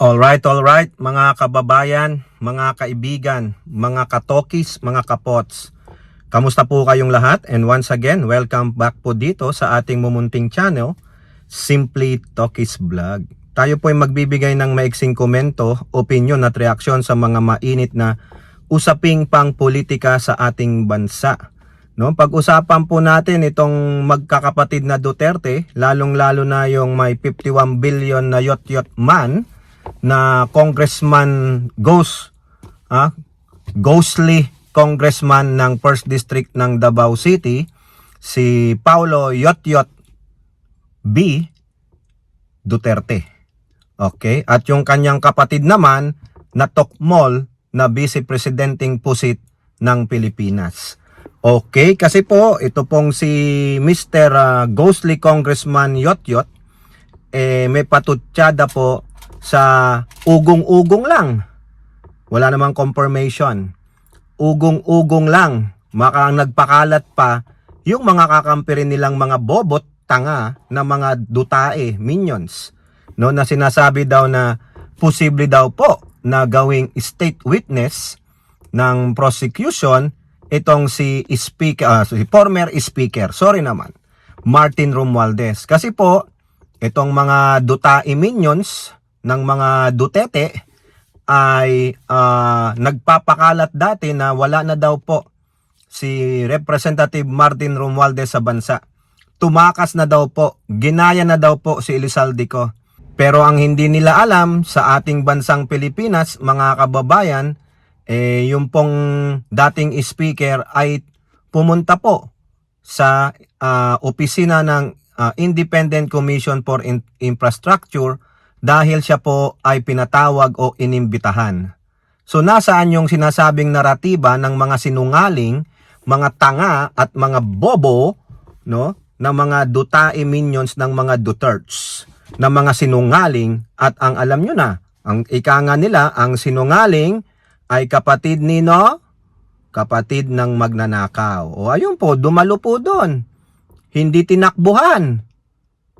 Alright, mga kababayan, mga kaibigan, mga katokis, mga kapots. Kamusta po kayong lahat? And once again, welcome back po dito sa ating mumunting channel, Simply Tokis Vlog. Tayo po ay magbibigay ng maiksing komento, opinion at reaksyon sa mga mainit na usaping pang politika sa ating bansa. No, pag-usapan po natin itong magkakapatid na Duterte, lalong-lalo na yung may 51 billion na yot-yot man na congressman ghostly congressman ng 1st District ng Davao City, si Paulo Yotyot B. Duterte. Okay? At yung kanyang kapatid naman na Tokmol na Vice Presidenting pusit ng Pilipinas. Okay, kasi po ito pong si Mr. Ghostly Congressman Yotyot may patutsada po sa ugong-ugong lang. Wala namang confirmation. Ugong-ugong lang. Maka nagpakalat pa yung mga kakampi rin nilang mga bobot, tanga na mga dutae, minions. No, na sinasabi daw na posible daw po na gawing state witness ng prosecution itong si former speaker, Martin Romualdez. Kasi po, itong mga dutae minions ng mga Duterte ay nagpapakalat dati na wala na daw po si Representative Martin Romualdez sa bansa. Tumakas na daw po, ginaya na daw po si Elizalde ko. Pero ang hindi nila alam sa ating bansang Pilipinas, mga kababayan, yung pong dating speaker ay pumunta po sa opisina ng Independent Commission for Infrastructure dahil siya po ay pinatawag o inimbitahan. So nasaan yung sinasabing naratiba ng mga sinungaling, mga tanga at mga bobo, no, na mga dutae minions ng mga Dutertes, na mga sinungaling. At ang alam nyo na, ang ika nga nila, ang sinungaling ay kapatid nino, kapatid ng magnanakaw. O ayun po, dumalo po doon. Hindi tinakbuhan.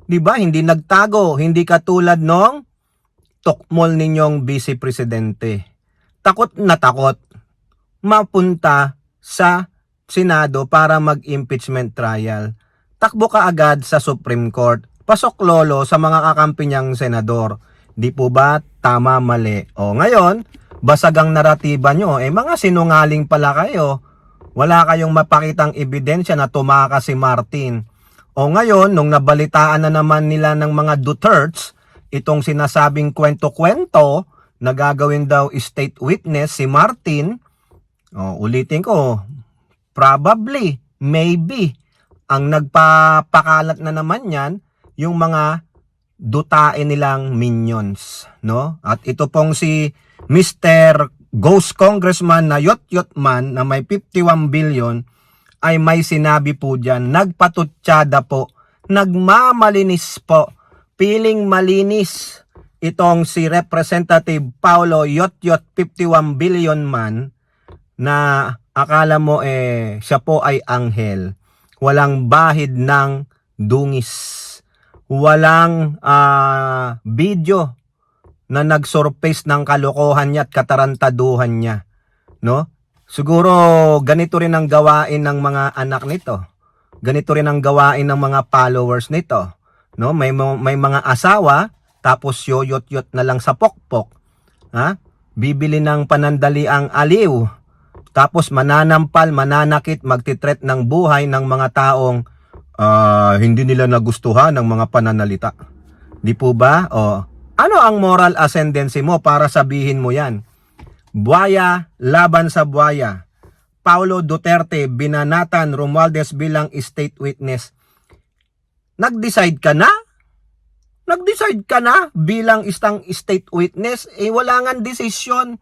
'Di ba? Hindi nagtago, hindi katulad nung Tokmol ninyong vice presidente. Takot na takot mapunta sa Senado para mag-impeachment trial. Takbo ka agad sa Supreme Court. Pasok lolo sa mga kakampi niyang senador. Di po ba tama mali? O ngayon, basag ang naratiba nyo. Mga sinungaling pala kayo. Wala kayong mapakitang ebidensya na tumakas si Martin. O ngayon, nung nabalitaan na naman nila ng mga Dutertes, itong sinasabing kwento-kwento na gagawin daw state witness si Martin, ulitin ko, probably, maybe, ang nagpapakalat na naman yan, yung mga dutae nilang minions. No? At ito pong si Mr. Ghost Congressman na Yotyot man na may 51 billion, ay may sinabi po dyan, nagpatutsada po, nagmamalinis po, piling malinis itong si Representative Paulo Yotyot 51 billion man na akala mo siya po ay anghel. Walang bahid ng dungis. Walang video na nagsurface ng kalokohan niya at katarantaduhan niya. No? Siguro ganito rin ang gawain ng mga anak nito. Ganito rin ang gawain ng mga followers nito. No, may mga asawa tapos yoyot-yot na lang sa pokpok. Ha? Bibili ng panandaliang aliw. Tapos mananampal, mananakit, magtitreat ng buhay ng mga taong hindi nila nagustuhan ng mga pananalita. Di po ba? Ano ang moral ascendancy mo para sabihin mo 'yan? Buhaya laban sa buhaya. Paulo Duterte binanatan Romualdez bilang state witness. Nag-decide ka na? Nag-decide ka na bilang isang state witness? Wala nga desisyon.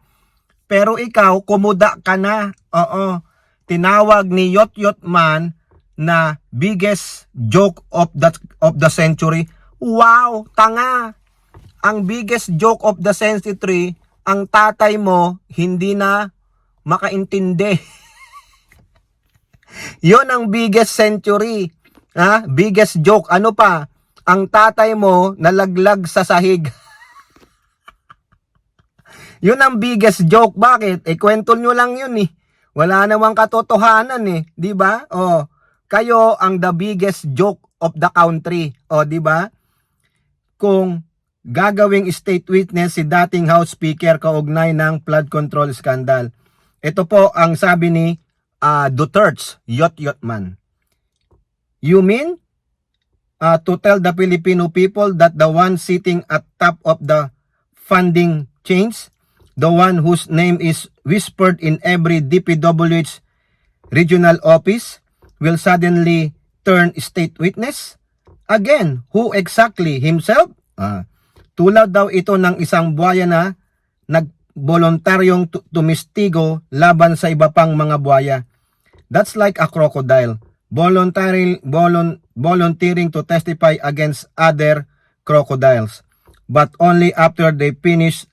Pero ikaw, kumuda ka na. Oo. Tinawag ni Yotyot man na biggest joke of the century. Wow, tanga. Ang biggest joke of the century, ang tatay mo hindi na makaintindi. Yon ang biggest century. Biggest joke. Ano pa? Ang tatay mo nalaglag sa sahig. Yun ang biggest joke. Bakit? Kwento nyo lang yun eh. Wala namang katotohanan eh. Di ba? Kayo ang the biggest joke of the country. Di ba? Kung gagawing state witness si dating House Speaker kaugnay ng flood control scandal. Ito po ang sabi ni Duterte, Yot man. You mean to tell the Filipino people that the one sitting at top of the funding chains, the one whose name is whispered in every DPWH regional office, will suddenly turn state witness? Again, who exactly? Himself? Tulad daw ito ng isang buhaya na nagboluntaryong tumistigo laban sa iba pang mga buhaya. That's like a crocodile volunteering to testify against other crocodiles, but only after they finish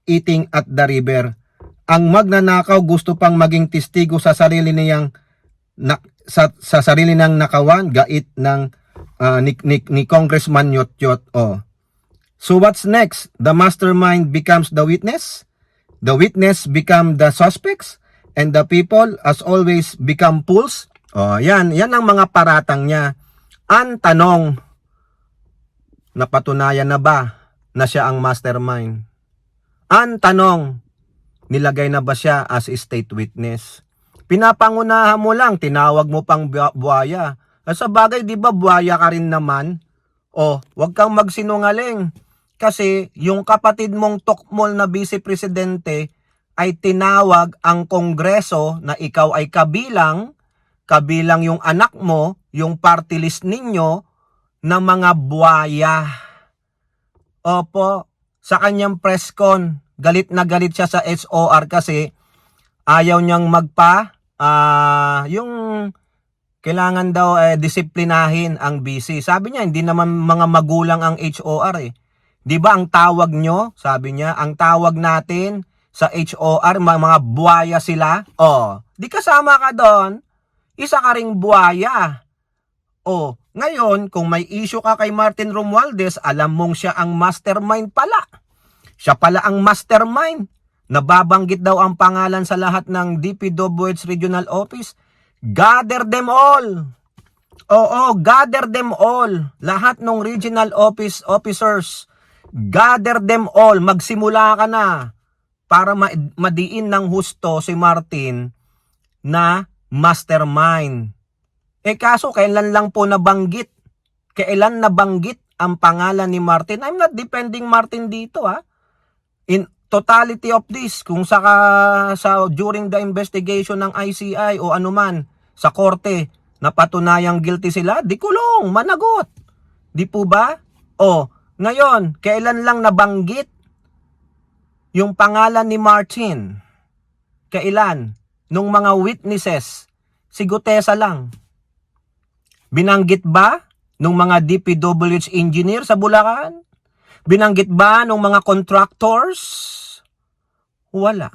eating at the river. Ang magnanakaw gusto pang maging testigo sa sarili niyang sa sarili ng nakawan, gait ng ni Congressman Yot. So what's next? The mastermind becomes the witness, the witness become the suspects, and the people as always become fools. Yan ang mga paratang niya. Ang tanong, napatunayan na ba na siya ang mastermind? Ang tanong, nilagay na ba siya as state witness? Pinapangunahan mo lang, tinawag mo pang buhaya. Sa bagay, di ba buhaya ka rin naman? Wag kang magsinungaling. Kasi yung kapatid mong tukmol na vice presidente ay tinawag ang kongreso na ikaw ay kabilang yung anak mo, yung party list ninyo, na mga buhaya. Opo, sa kanyang press con, galit na galit siya sa SOR kasi ayaw niyang yung kailangan daw disiplinahin ang BC. Sabi niya, hindi naman mga magulang ang HOR eh. Di ba ang tawag nyo, sabi niya, ang tawag natin sa HOR, mga buhaya sila. Di kasama ka doon. Isa ka ring buhaya. Ngayon, kung may issue ka kay Martin Romualdez, alam mong siya ang mastermind pala. Siya pala ang mastermind. Nababanggit daw ang pangalan sa lahat ng DPWH Regional Office. Gather them all. Gather them all. Lahat ng regional officers. Gather them all. Magsimula ka na para madiin ng husto si Martin na mastermind. Kaso kailan lang po nabanggit? Kailan nabanggit ang pangalan ni Martin? I'm not defending Martin dito In totality of this, kung during the investigation ng ICI o anuman sa korte, napatunayang guilty sila, di kulong, managot. Di po ba? Ngayon, kailan lang nabanggit yung pangalan ni Martin? Kailan? Nung mga witnesses, si Gutesa lang. Binanggit ba nung mga DPWH engineer sa Bulacan? Binanggit ba nung mga contractors? Wala.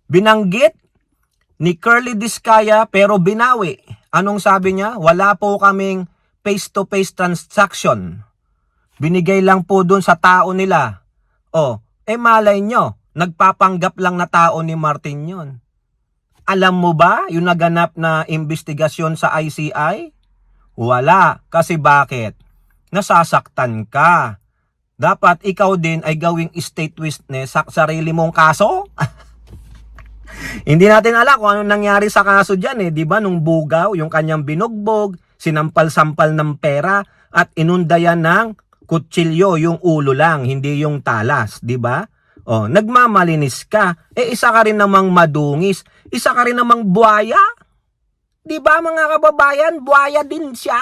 Binanggit ni Curly Discaya pero binawi. Anong sabi niya? Wala po kaming face-to-face transaction. Binigay lang po dun sa tao nila. Malay nyo, nagpapanggap lang na tao ni Martin yon. Alam mo ba yung naganap na investigasyon sa ICI? Wala. Kasi bakit? Nasasaktan ka. Dapat ikaw din ay gawing state witness sa sarili mong kaso? Hindi natin alam kung anong nangyari sa kaso dyan di ba? Nung bugaw, yung kanyang binugbog, sinampal-sampal ng pera, at inundayan ng kutsilyo yung ulo lang, hindi yung talas, di ba? Nagmamalinis ka. Isa ka rin namang madungis. Isa ka rin namang buhaya. Di ba mga kababayan, buhaya din siya.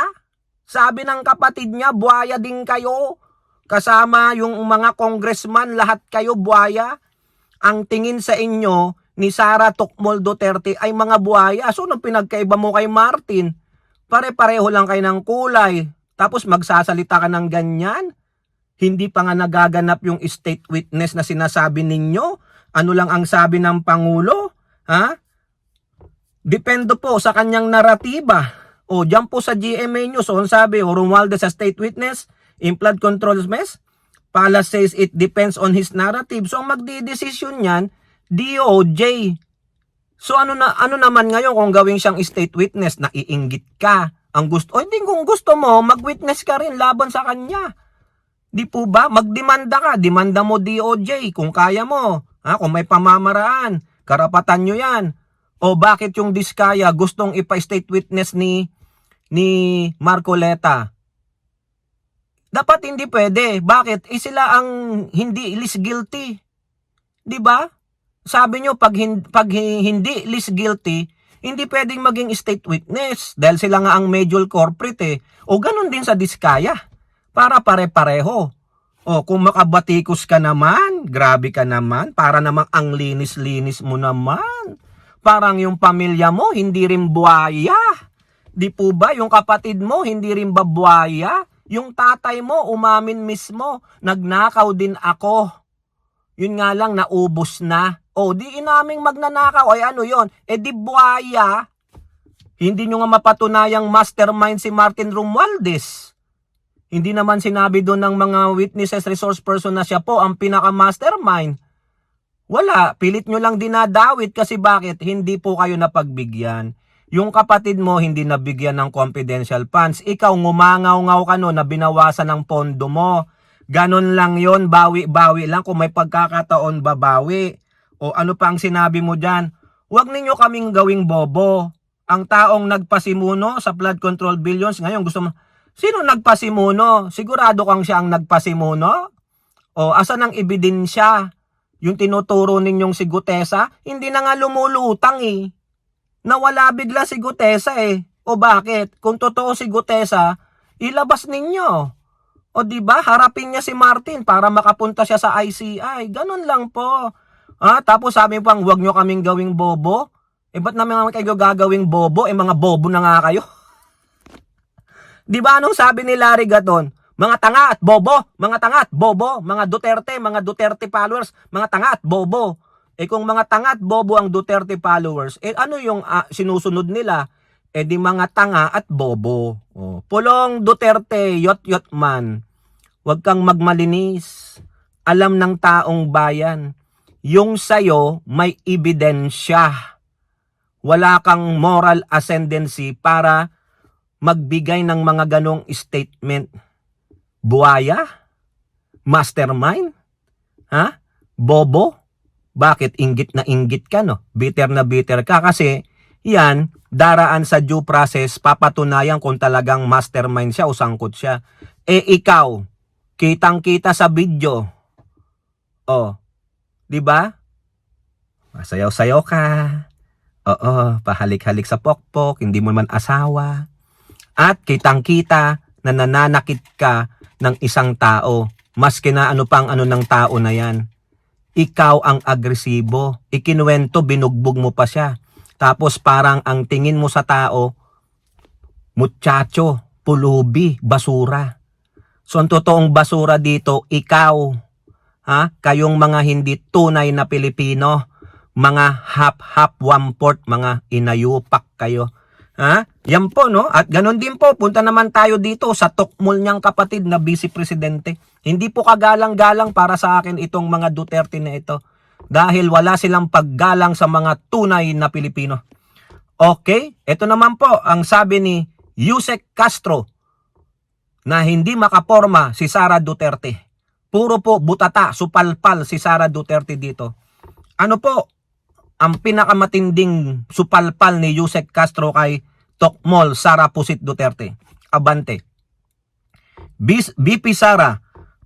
Sabi ng kapatid niya, buhaya din kayo. Kasama yung mga congressman, lahat kayo buhaya. Ang tingin sa inyo ni Sara Tukmol Duterte ay mga buhaya. So, nung pinagkaiba mo kay Martin, pare-pareho lang kayo ng kulay. Tapos magsasalita ka ng ganyan? Hindi pa nga nagaganap yung state witness na sinasabi ninyo? Ano lang ang sabi ng Pangulo? Depende po sa kanyang naratiba. Diyan po sa GMA News, ang sabi, Romualdez sa state witness in flood control mess. Palas says it depends on his narrative. So ang magdidesisyon yan, DOJ. So ano naman ngayon kung gawin siyang state witness, naiinggit ka. Ang gusto, hindi kung gusto mo, mag-witness ka rin laban sa kanya. Di po ba? Magdemanda ka, demanda mo DOJ kung kaya mo. Kung may pamamaraan, karapatan nyo yan. O bakit yung Diskaya gustong ipa-state witness ni Marcoleta? Dapat hindi pwede. Bakit? Sila ang hindi least guilty. 'Di ba? Sabi nyo, pag hindi least guilty, hindi pwedeng maging state witness. Dahil sila nga ang major corporate eh. O ganun din sa Diskaya. Para pare-pareho. O kung makabatikos ka naman, grabe ka naman. Para namang ang linis-linis mo naman. Parang yung pamilya mo, hindi rin buhaya. Di po ba? Yung kapatid mo, hindi rin babuhaya. Yung tatay mo, umamin mismo, nagnakaw din ako. Yun nga lang, naubos na. O, di inaming magnanakaw. Ay ano yon? Di buhaya. Hindi nyo nga mapatunayang mastermind si Martin Romualdez. Hindi naman sinabi doon ng mga witnesses, resource person na siya po ang pinaka-mastermind. Wala. Pilit nyo lang dinadawit kasi bakit? Hindi po kayo napagbigyan. Yung kapatid mo hindi nabigyan ng confidential funds. Ikaw ngumangaw-ngaw ka no na binawasan ng pondo mo. Ganon lang yon, bawi-bawi lang. Kung may pagkakataon, babawi. O ano pa ang sinabi mo dyan? Huwag ninyo kaming gawing bobo. Ang taong nagpasimuno sa flood control billions, ngayon gusto mo, sino nagpasimuno? Sigurado kang siya ang nagpasimuno? O asan ang ebidensya? Yung tinuturo ninyong si Gutesa, hindi na nga lumulutang eh. Nawala bigla si Gutesa eh. O bakit? Kung totoo si Gutesa, ilabas ninyo. O di ba? Harapin niya si Martin para makapunta siya sa ICI. Ganun lang po. Tapos sabi pang huwag nyo kaming gawing bobo. Ba't naman kayo gagawing bobo? Mga bobo na nga kayo. Di ba anong sabi ni Larry Gaton? Mga tanga at bobo, mga tanga at bobo, mga Duterte followers, mga tanga at bobo. Kung mga tanga at bobo ang Duterte followers, ano yung sinusunod nila? Di mga tanga at bobo. Pulong Duterte, yot-yot man. Huwag kang magmalinis. Alam ng taong bayan. Yung sayo may ebidensya. Wala kang moral ascendancy para magbigay ng mga ganong statement. Buhaya? Mastermind? Bobo? Bakit inggit na inggit ka no? Bitter na bitter ka kasi yan, daraan sa due process, papatunayan kung talagang mastermind siya o sangkot siya. Ikaw, kitang-kita sa video. Di ba? Masayaw-sayaw ka. Oo, pahalik-halik sa pokpok, hindi mo man asawa. At kitang-kita na nananakit ka ng isang tao. Maski na ano pang ano ng tao na yan. Ikaw ang agresibo. Ikinuwento, binugbog mo pa siya. Tapos parang ang tingin mo sa tao, muchacho, pulubi, basura. So ang totoong basura dito, ikaw. Kayong mga hindi tunay na Pilipino. Mga half-half, one-fourth, mga inayupak kayo. Yan po, no? At ganun din po, punta naman tayo dito sa tukmol niyang kapatid na Vice Presidente. Hindi po kagalang-galang para sa akin itong mga Duterte na ito. Dahil wala silang paggalang sa mga tunay na Pilipino. Okay, ito naman po ang sabi ni Yusek Castro na hindi makaporma si Sara Duterte. Puro po butata, supalpal si Sara Duterte dito. Ano po ang pinakamatinding supalpal ni Yusek Castro kay Tokmol Sara Pusit Duterte? Abante. BP Sara,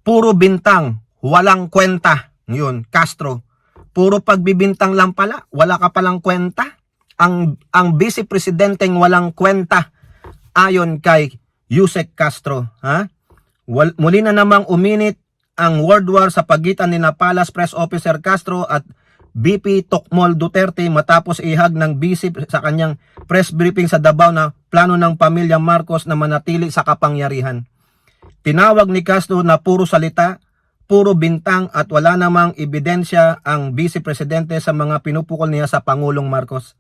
puro bintang, walang kwenta. Yun, Castro. Puro pagbibintang lang pala, wala ka palang kwenta. Ang Vice Presidenteng walang kwenta ayon kay Yusek Castro. Muli na namang uminit ang World War sa pagitan ni Palace Press Officer Castro at BP Tokmol Duterte matapos ihag ng vice sa kanyang press briefing sa Davao na plano ng pamilya Marcos na manatili sa kapangyarihan. Tinawag ni Castro na puro salita, puro bintang at wala namang ebidensya ang Vice Presidente sa mga pinupukol niya sa Pangulong Marcos.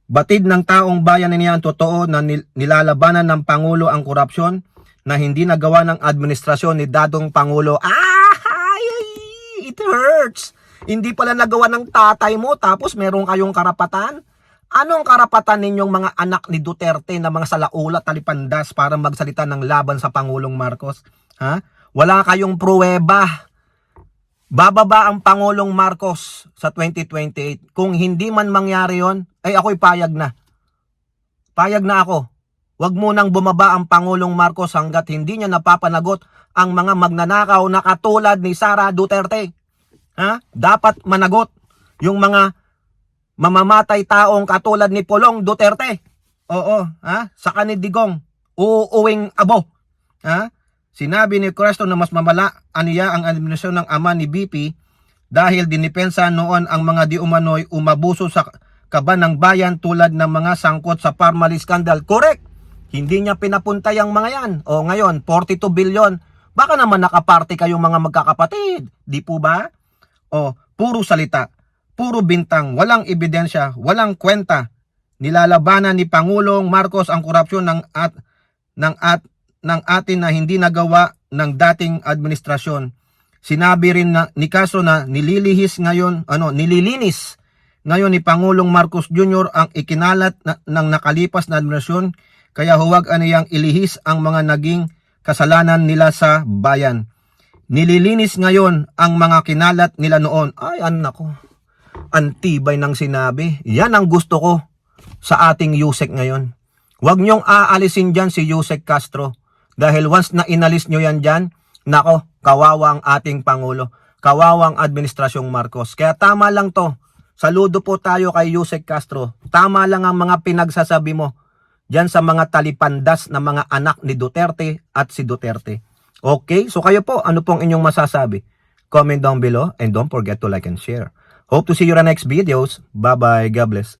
Batid ng taong bayan niya ang totoo na nilalabanan ng Pangulo ang korupsyon na hindi nagawa ng administrasyon ni Dadong Pangulo. hurts. Hindi pala nagawa ng tatay mo, tapos meron kayong karapatan? Anong karapatan ninyong mga anak ni Duterte na mga salaulat talipandas para magsalita ng laban sa Pangulong Marcos? Ha? Wala kayong pruweba. Bababa ang Pangulong Marcos sa 2028. Kung hindi man mangyari yon, ay ako'y payag na. Payag na ako. Huwag mo nang bumaba ang Pangulong Marcos hanggat hindi niya napapanagot ang mga magnanakaw na katulad ni Sara Duterte. Ha? Dapat managot yung mga mamamatay taong katulad ni Pulong Duterte. Oo, ha? Sa kanidigong, uuwing abo. Ha? Sinabi ni Cristo na mas mamala aniya ang administrasyon ng ama ni BP dahil dinipensa noon ang mga di umano'y umabuso sa kaban ng bayan tulad ng mga sangkot sa Parmali scandal. Correct! Hindi niya pinapunta yung mga yan. O ngayon, 42 billion. Baka naman nakaparte kayong mga magkakapatid. Di po ba? O, puro salita. Puro bintang, walang ebidensya, walang kwenta. Nilalabanan ni Pangulong Marcos ang korupsyon ng atin na hindi nagawa ng dating administrasyon. Sinabi rin ni Castro na nililinis ngayon ni Pangulong Marcos Jr. ang ikinalat ng nakalipas na administrasyon, kaya huwag aniyang ilihis ang mga naging kasalanan nila sa bayan. Nililinis ngayon ang mga kinalat nila noon. Ay, anak ko. Antibay ng sinabi. Yan ang gusto ko sa ating Yusek ngayon. Huwag niyong aalisin dyan si Yusek Castro. Dahil once na inalis niyo yan dyan, nako, kawawa ang ating Pangulo. Kawawa ang Administrasyong Marcos. Kaya tama lang to. Saludo po tayo kay Yusek Castro. Tama lang ang mga pinagsasabi mo dyan sa mga talipandas na mga anak ni Duterte at si Duterte. Okay? So kayo po, ano pong inyong masasabi? Comment down below and don't forget to like and share. Hope to see you in the next videos. Bye-bye. God bless.